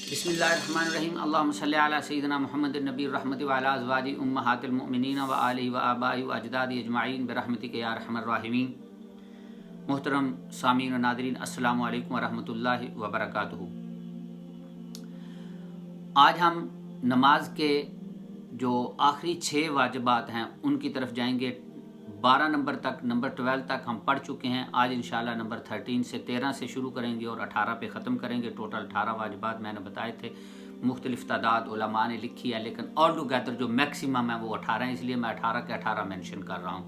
बिस्मिल्लाहिर्रहमानिर्रहीम। अल्लाहुम्मा सल्लि अला सय्यिदिना मुहम्मदिन नबी रहमति व अला अज़वाजि उम्महातिल मुमिनीन व आलिहि व आबाई व अजदादी अजमाइन बिरहमतिका या अरहमर राहिमीन। मोहतरम सामीन व नादरीन, अस्सलामु अलैकुम व रहमतुल्लाहि व बरकातुहू। आज हम नमाज के जो आखिरी 6 वाजिबात हैं उनकी तरफ जाएंगे। 12 नंबर तक, नंबर 12 तक हम पढ़ चुके हैं। आज इंशाल्लाह नंबर 13 से 13 से शुरू करेंगे और 18 पे ख़त्म करेंगे। टोटल 18 वाजिबात मैंने बताए थे। मुख्तलिफ तादाद उलमा ने लिखी है, लेकिन ऑल टुगेदर जो मैक्सिमम है वो 18 है, इसलिए मैं 18 के 18 मेंशन कर रहा हूँ।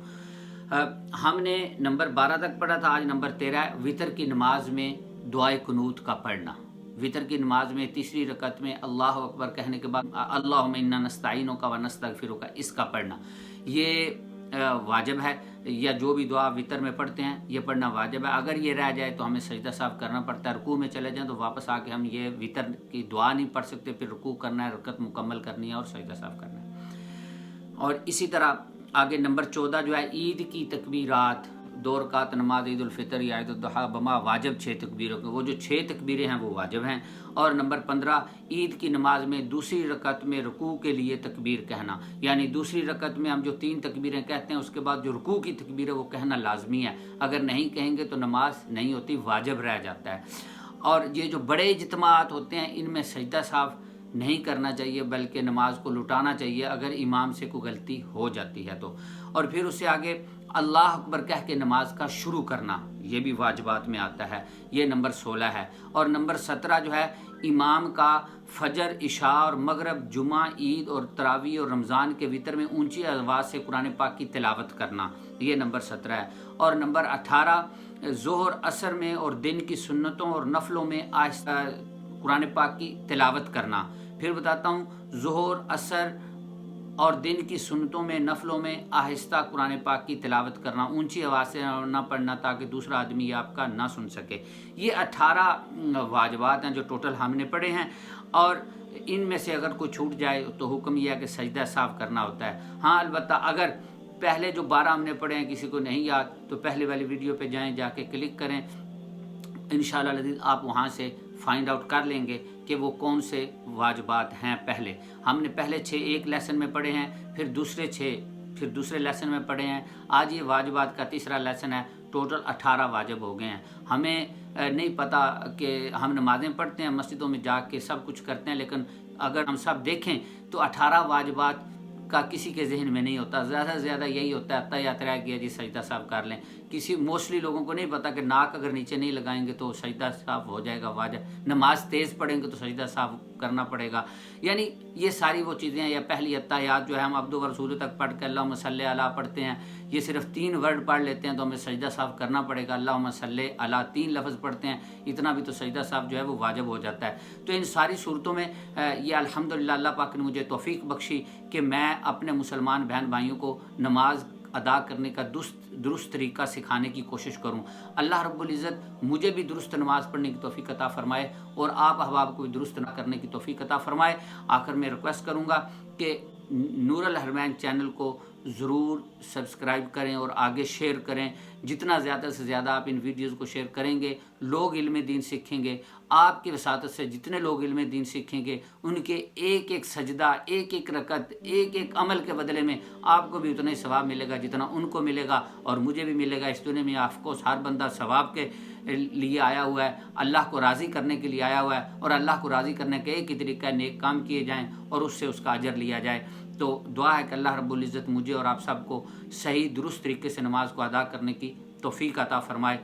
हमने नंबर 12 तक पढ़ा था, आज नंबर 13 है। वितर की नमाज में दुआए कुनूत का पढ़ना। वितर की नमाज में तीसरी रकत में अल्लाह अकबर कहने के बाद अल्लाहुम्मा इन्ना नस्तईनुका व नस्तगफिरुका, इसका पढ़ना ये वाजिब है। या जो भी दुआ वितर में पढ़ते हैं ये पढ़ना वाजिब है। अगर ये रह जाए तो हमें सजदा साफ करना पड़ता है। रुकू में चले जाएं तो वापस आके हम ये वितर की दुआ नहीं पढ़ सकते, फिर रुकू करना है, रकत मुकम्मल करनी है और सजदा साफ करना है। और इसी तरह आगे नंबर 14 जो है ईद की तकबीरात, 2 रकात नमाज ईद उल फितर या ईद उल दुहा बमा वाजिब 6 तकबीरों के, वो जो 6 तकबीरें हैं वो वाजिब हैं। और नंबर 15 ईद की नमाज में दूसरी रकत में रुकू के लिए तकबीर कहना, यानी दूसरी रकत में हम जो 3 तकबीरें कहते हैं उसके बाद जो रुकू की तकबीर है वो कहना लाजमी है। अगर नहीं कहेंगे तो नमाज नहीं होती, वाजिब रह जाता है। और ये जो बड़े इज्तिमात होते हैं इनमें सजदा साफ नहीं करना चाहिए, बल्कि नमाज को लुटाना चाहिए अगर इमाम से कोई गलती हो जाती है तो। और फिर उससे आगे अल्लाह अकबर कह के नमाज का शुरू करना, ये भी वाजिबात में आता है। ये नंबर 16 है। और नंबर 17 जो है इमाम का फजर, इशा और मगरब, जुमा, ईद और तरावी और रमज़ान के वितर में ऊंची आवाज़ से कुरान पाक की तिलावत करना, ये नंबर 17 है। और नंबर 18 ज़ोहर, असर में और दिन की सुन्नतों और नफलों में आहिस्ता कुरान पाक की तिलावत करना। फिर बताता हूँ, ज़ोहर, असर और दिन की सुन्नतों में, नफलों में आहिस्ता कुरान पाक की तिलावत करना, ऊंची आवाज़ से ना पढ़ना ताकि दूसरा आदमी आपका ना सुन सके। ये 18 वाजिबात हैं जो टोटल हमने पढ़े हैं। और इनमें से अगर कोई छूट जाए तो हुक्म यह है कि सजदा साफ करना होता है। हाँ, अलबत्ता अगर पहले जो 12 हमने पढ़े हैं किसी को नहीं याद तो पहले वाली वीडियो पे जाएं, जाके क्लिक करें। इंशाअल्लाह आप वहाँ से फाइंड आउट कर लेंगे कि वो कौन से वाजिबात हैं। पहले हमने पहले 6 एक लेसन में पढ़े हैं, फिर दूसरे 6 फिर दूसरे लेसन में पढ़े हैं। आज ये वाजिबात का तीसरा लेसन है। टोटल 18 वाजिब हो गए हैं। हमें नहीं पता कि हम नमाज़ें पढ़ते हैं, मस्जिदों में जाके सब कुछ करते हैं, लेकिन अगर हम सब देखें तो 18 वाजिबात का किसी के जहन में नहीं होता। ज़्यादा से ज़्यादा यही होता है तया किया जी सजदा साफ कर लें। किसी मोस्टली लोगों को नहीं पता कि नाक अगर नीचे नहीं लगाएंगे तो सजदा साफ हो जाएगा वाजिब। नमाज तेज़ पढ़ेंगे तो सजदा साफ करना पड़ेगा। यानी ये सारी वो चीज़ें हैं। या पहली अत्तहियात जो है हम अब्दु व रसूल तक पढ़ के अल्लाहुम्मा सल्ली अला पढ़ते हैं, ये सिर्फ 3 वर्ड पढ़ लेते हैं तो हमें सजदा साफ करना पड़ेगा। अल्लाहुम्मा सल्ली अला 3 लफ्ज़ पढ़ते हैं, इतना भी तो सजदा साफ जो है वो वाजिब हो जाता है। तो इन सारी सूरतों में ये अल्हम्दुलिल्लाह अल्लाह पाक ने मुझे तौफीक बख्शी कि मैं अपने मुसलमान बहन भाइयों को नमाज अदा करने का दुरुस्त तरीका सिखाने की कोशिश करूं। अल्लाह रब्बुल इज़्ज़त मुझे भी दुरुस्त नमाज पढ़ने की तौफीक अता फरमाए और आप अहबाब को भी दुरुस्त करने की तौफीक अता फरमाए। आखिर में रिक्वेस्ट करूंगा कि नूर अल हरमैन चैनल को ज़रूर सब्सक्राइब करें और आगे शेयर करें। जितना ज़्यादा से ज़्यादा आप इन वीडियोज़ को शेयर करेंगे लोग इल्म दीन सीखेंगे। आपकी वसातत से जितने लोग इल्म दीन सीखेंगे उनके एक एक सजदा, एक एक रकत, एक एक अमल के बदले में आपको भी उतना ही सवाब मिलेगा जितना उनको मिलेगा और मुझे भी मिलेगा। इस दुनिया में ऑफकोर्स हर बंदा सवाब के लिए आया हुआ है, अल्लाह को राज़ी करने के लिए आया हुआ है। और अल्लाह को राज़ी करने का एक ही तरीका है, नेक काम किए जाएँ और उससे उसका अजर लिया जाए। तो दुआ है कि अल्लाह रब्बुल इज़्ज़त मुझे और आप सबको सही दुरुस्त तरीके से नमाज को अदा करने की तौफीक अता फरमाए।